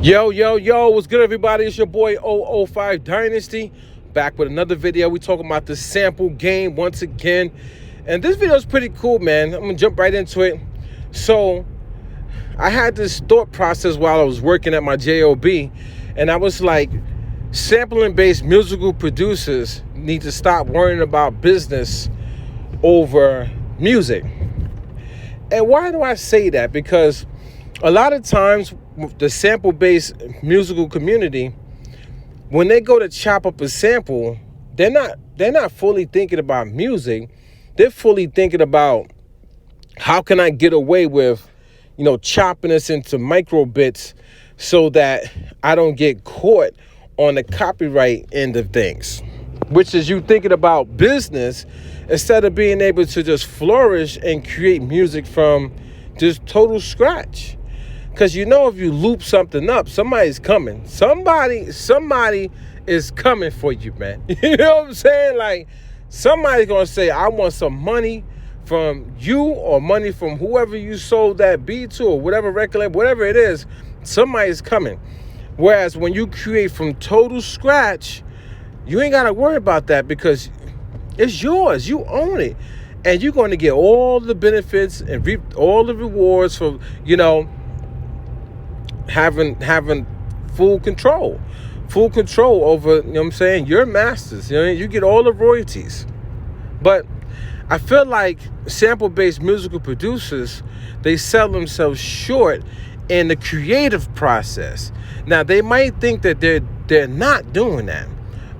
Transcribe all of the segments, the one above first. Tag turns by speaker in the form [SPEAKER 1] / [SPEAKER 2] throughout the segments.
[SPEAKER 1] Yo, what's good, everybody? It's your boy 005 Dynasty, back with another video. We talking about the sample game once again. And this video is pretty cool, man. I'm going to jump right into it. So, I had this thought process while I was working at my job, and I was like, sampling-based musical producers need to stop worrying about business over music. And why do I say that? Because a lot of times, the sample-based musical community, when they go to chop up a sample, they're not fully thinking about music. They're fully thinking about how can I get away with, chopping this into micro bits so that I don't get caught on the copyright end of things, which is you thinking about business instead of being able to just flourish and create music from just total scratch. Because if you loop something up, somebody's coming. Somebody is coming for you, man. You know what I'm saying? Like, somebody's going to say, I want some money from you or money from whoever you sold that beat to or whatever record label, whatever it is, somebody's coming. Whereas when you create from total scratch, you ain't got to worry about that because it's yours. You own it. And you're going to get all the benefits and reap all the rewards for, having full control over, your masters. You get all the royalties. But I feel like sample-based musical producers, they sell themselves short in the creative process. Now, they might think that they're not doing that,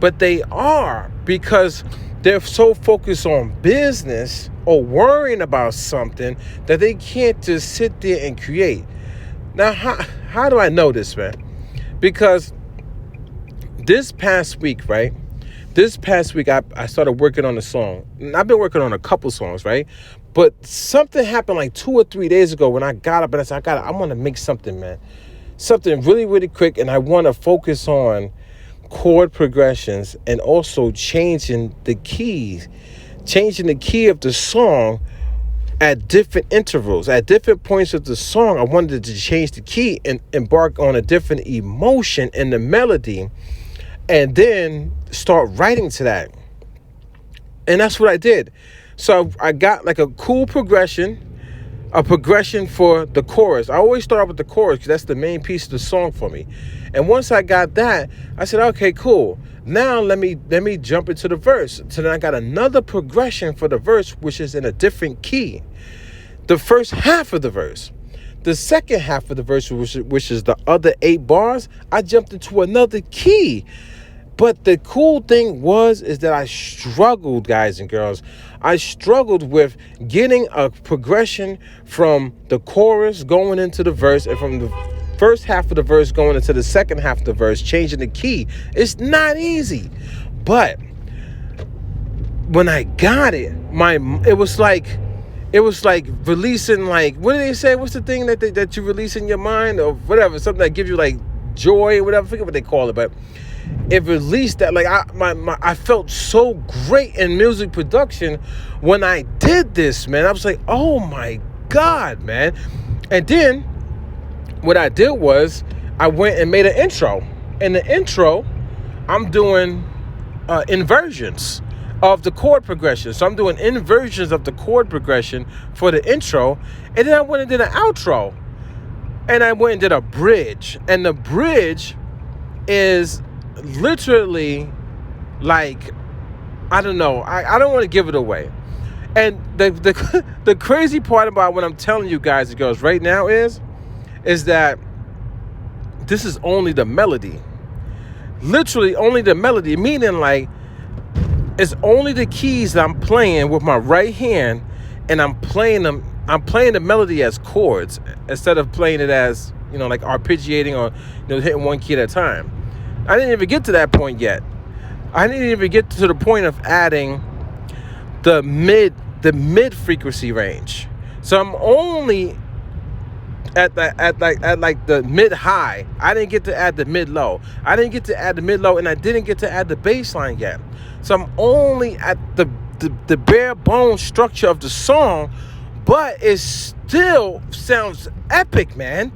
[SPEAKER 1] but they are, because they're so focused on business or worrying about something that they can't just sit there and create. Now, how do I know this, man? Because this past week, right? I started working on a song. And I've been working on a couple songs, right? But something happened like 2 or 3 days ago when I got up and I said, I want to make something, man. Something really, really quick. And I want to focus on chord progressions and also changing the key of the song at different intervals, at different points of the song. I wanted to change the key and embark on a different emotion in the melody and then start writing to that. And that's what I did. So I got like a cool progression, a progression for the chorus. I always start with the chorus because that's the main piece of the song for me. And once I got that, I said, okay, cool. Now let me jump into the verse. So then I got another progression for the verse, which is in a different key. The first half of the verse. The second half of the verse, which is the other 8 bars, I jumped into another key. But the cool thing is that I struggled, guys and girls. I struggled with getting a progression from the chorus going into the verse and from the first half of the verse going into the second half of the verse, changing the key. It's not easy. But when I got it, it was like releasing, like, what do they say? What's the thing that you release in your mind or whatever? Something that gives you like joy or whatever. I forget what they call it, but it released that. Like I felt so great in music production when I did this, man. I was like, oh my God, man. And then what I did was I went and made an intro. In the intro, I'm doing inversions of the chord progression. So I'm doing inversions of the chord progression for the intro. And then I went and did an outro. And I went and did a bridge. And the bridge is literally like, I don't know. I don't want to give it away. And the crazy part about what I'm telling you guys and girls right now is that this is only the melody. Literally only the melody, meaning like it's only the keys that I'm playing with my right hand, and I'm playing the melody as chords instead of playing it as, like arpeggiating or hitting one key at a time. I didn't even get to that point yet. I didn't even get to the point of adding the mid frequency range. So I'm only at the mid high. I didn't get to add the mid low. I didn't get to add the mid low, and I didn't get to add the bass line yet. So I'm only at the bare bone structure of the song, but it still sounds epic, man.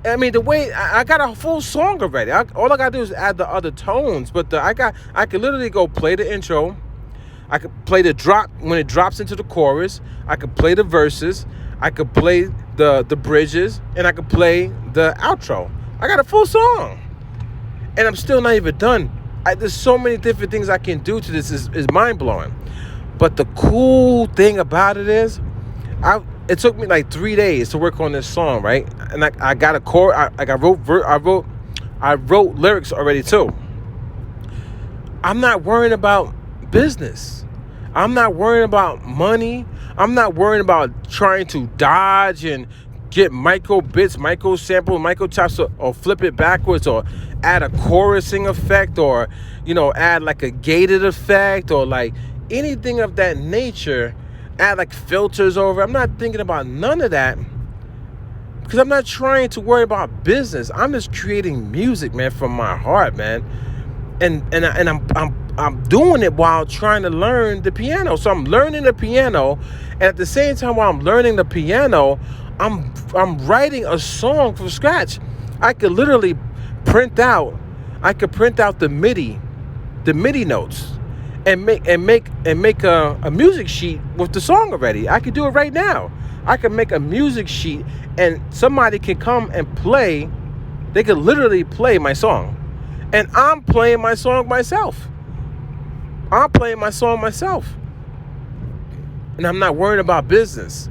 [SPEAKER 1] I mean, the way I got a full song already. All I gotta do is add the other tones. But I could literally go play the intro. I could play the drop when it drops into the chorus. I could play the verses. I could play the bridges, and I could play the outro. I got a full song, and I'm still not even done. There's so many different things I can do to this. Is mind blowing. But the cool thing about it is, it took me like 3 days to work on this song, right? And I got a chord. I wrote lyrics already too. I'm not worrying about business. I'm not worrying about money. I'm not worrying about trying to dodge and get micro bits, micro sample, micro chops, or flip it backwards, or add a chorusing effect, or add like a gated effect, or like anything of that nature. Add like filters over. I'm not thinking about none of that, because I'm not trying to worry about business. I'm just creating music, man, from my heart, man. And I'm doing it while trying to learn the piano. So I'm learning the piano, and at the same time while I'm learning the piano, I'm writing a song from scratch. I could literally print out the MIDI notes, and make a music sheet with the song already. I could do it right now. I could make a music sheet, and somebody can come and play. They could literally play my song, and I'm playing my song myself. And I'm not worried about business.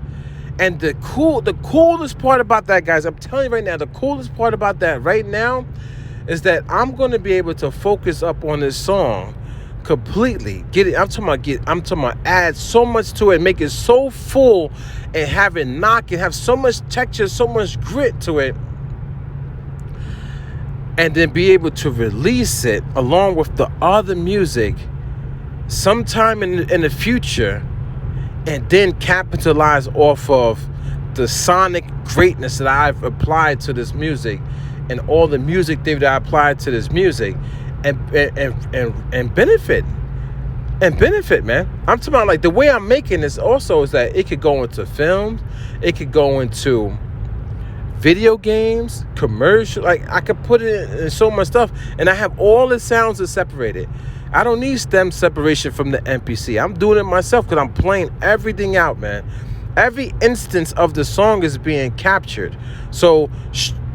[SPEAKER 1] And the coolest part about that, guys, I'm telling you right now, the coolest part about that right now is that I'm going to be able to focus up on this song completely. I'm talking about add so much to it, make it so full, and have it knock and have so much texture, so much grit to it, and then be able to release it along with the other music sometime in the future, and then capitalize off of the sonic greatness that I've applied to this music, and all the music that I applied to this music, and benefit, man. I'm talking about, like, the way I'm making this also is that it could go into films, it could go into video games, commercial. Like, I could put it in so much stuff, and I have all the sounds separated. I don't need stem separation from the MPC. I'm doing it myself because I'm playing everything out, man. Every instance of the song is being captured. So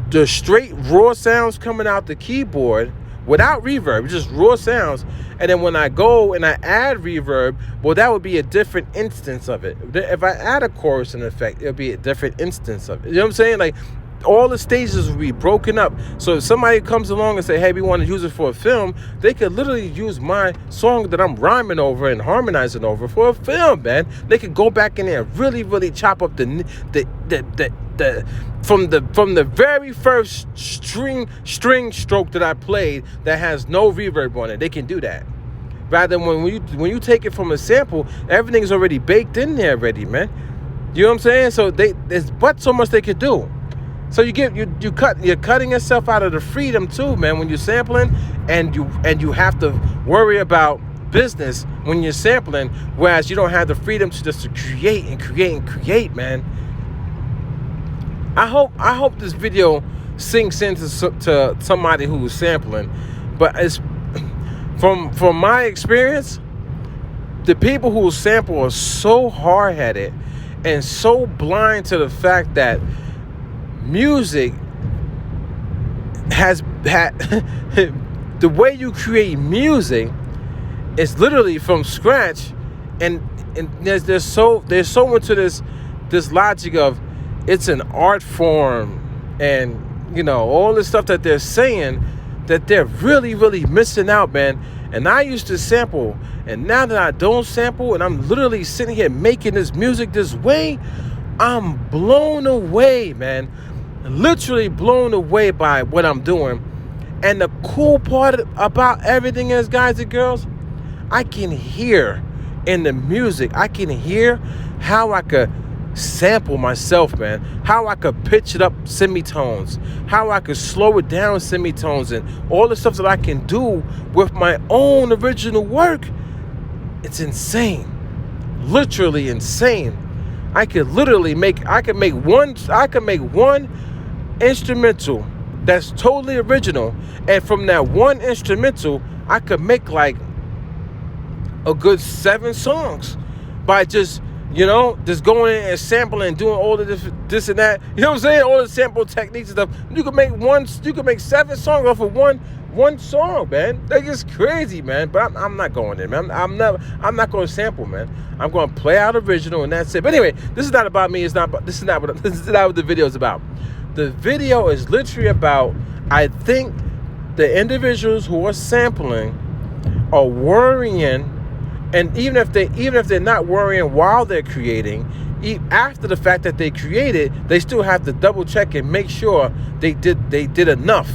[SPEAKER 1] the straight raw sounds coming out the keyboard without reverb, just raw sounds. And then when I go and I add reverb, well, that would be a different instance of it. If I add a chorus and effect, it'll be a different instance of it. You know what I'm saying? Like, all the stages will be broken up. So if somebody comes along and say, hey, we want to use it for a film, they could literally use my song that I'm rhyming over and harmonizing over for a film, man. They could go back in there and really, really chop up from the very first string stroke that I played that has no reverb on it. They can do that. Rather than when you take it from a sample, everything's already baked in there already, man. You know what I'm saying? So there's but so much they could do. So you're cutting yourself out of the freedom too, man, when you're sampling, and you have to worry about business when you're sampling, whereas you don't have the freedom to just create, man. I hope this video sinks into to somebody who's sampling, but it's from my experience, the people who sample are so hard-headed and so blind to the fact that music has the way you create music is literally from scratch, and there's so much to this logic of it's an art form, and all the stuff that they're saying that they're really, really missing out, man. And I used to sample, and now that I don't sample, and I'm literally sitting here making this music this way, I'm blown away, man. Literally blown away by what I'm doing. And the cool part about everything is, guys and girls, I can hear in the music, I can hear how I could sample myself, man. How I could pitch it up semitones, how I could slow it down semitones, and all the stuff that I can do with my own original work. It's insane. Literally insane. I could make one instrumental that's totally original, and from that one instrumental I could make like a good 7 songs by just just going in and sampling and doing all the this and that. You know what I'm saying? All the sample techniques and stuff. You can make 7 songs off of one song, man. That's just crazy, man. But I'm not going there, man. I'm not going to sample, man. I'm going to play out original, and that's it. But anyway, this is not about me. This is not what the video is about. The video is literally about, I think the individuals who are sampling are worrying, and even if they're not worrying while they're creating, after the fact that they created, they still have to double check and make sure they did enough.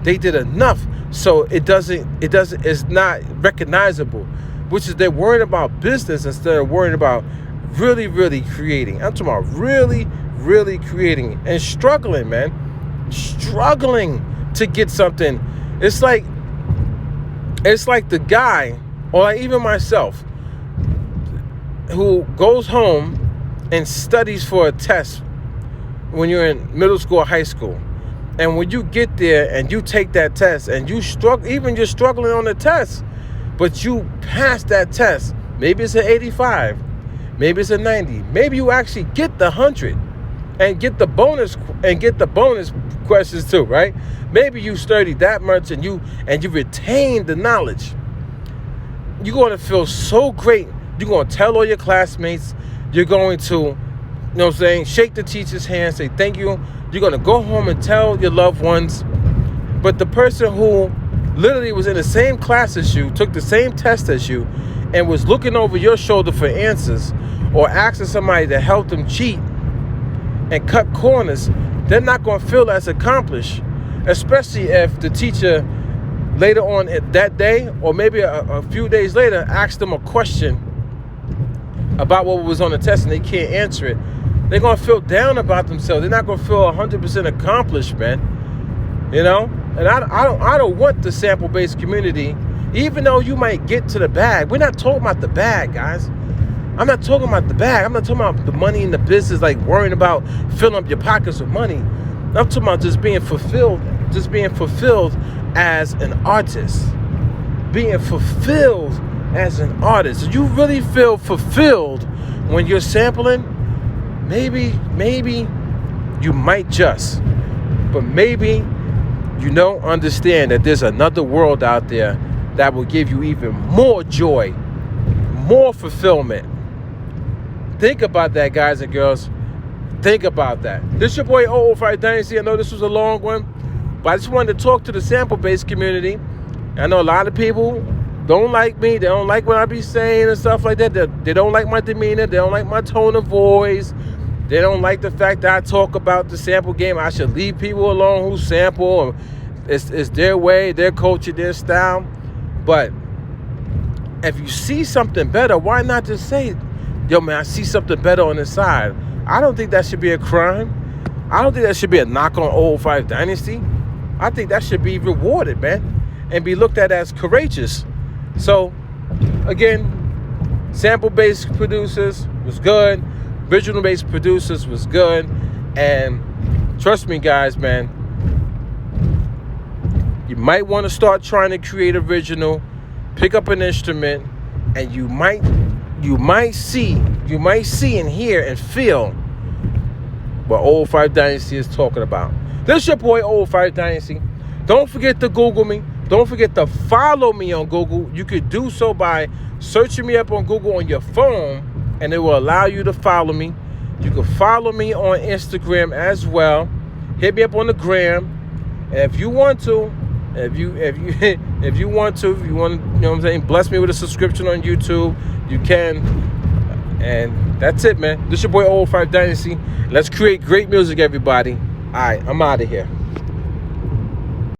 [SPEAKER 1] They did enough, so it's not recognizable, which is they're worried about business instead of worrying about really, really creating. I'm talking about really, really creating and struggling, man. Struggling to get something. It's like the guy, or like even myself, who goes home and studies for a test when you're in middle school or high school. And when you get there and you take that test and you struggle, even you're struggling on the test, but you pass that test. Maybe it's an 85, maybe it's a 90, maybe you actually get the 100 and get the bonus questions too, right? Maybe you studied that much and you retain the knowledge. You're going to feel so great. You're going to tell all your classmates. You're going to, shake the teacher's hand, say thank you. You're going to go home and tell your loved ones. But the person who literally was in the same class as you, took the same test as you, and was looking over your shoulder for answers, or asking somebody to help them cheat and cut corners, they're not going to feel as accomplished, especially if the teacher later on that day, or maybe a few days later, asked them a question about what was on the test and they can't answer it. They're going to feel down about themselves. They're not going to feel 100% accomplished, man. And I don't want the sample-based community, even though you might get to the bag. We're not talking about the bag, guys. I'm not talking about the bag. I'm not talking about the money in the business, like worrying about filling up your pockets with money. I'm talking about just being fulfilled as an artist. Being fulfilled as an artist. So you really feel fulfilled when you're sampling. Maybe you might just, but maybe you don't understand that there's another world out there that will give you even more joy, more fulfillment. Think about that, guys and girls. Think about that. This is your boy 005 Dynasty. I know this was a long one, but I just wanted to talk to the sample-based community. I know a lot of people don't like me. They don't like what I be saying and stuff like that. They don't like my demeanor. They don't like my tone of voice. They don't like the fact that I talk about the sample game. I should leave people alone who sample. It's their way, their culture, their style. But if you see something better, why not just say, yo, man, I see something better on the side? I don't think that should be a crime. I don't think that should be a knock on 005 Dynasty. I think that should be rewarded, man, and be looked at as courageous. So, again, sample-based producers was good. Original-based producers was good. And trust me, guys, man, you might want to start trying to create original, pick up an instrument, and you might see and hear and feel what 005 Dynasty is talking about. This is your boy 005 Dynasty. Don't forget to Google me. Don't forget to follow me on Google. You could do so by searching me up on Google on your phone, and it will allow you to follow me. You can follow me on Instagram as well. Hit me up on the gram. And if you want to, bless me with a subscription on YouTube, you can. And that's it, man. This is your boy 005 Dynasty. Let's create great music, everybody. All right, I'm out of here.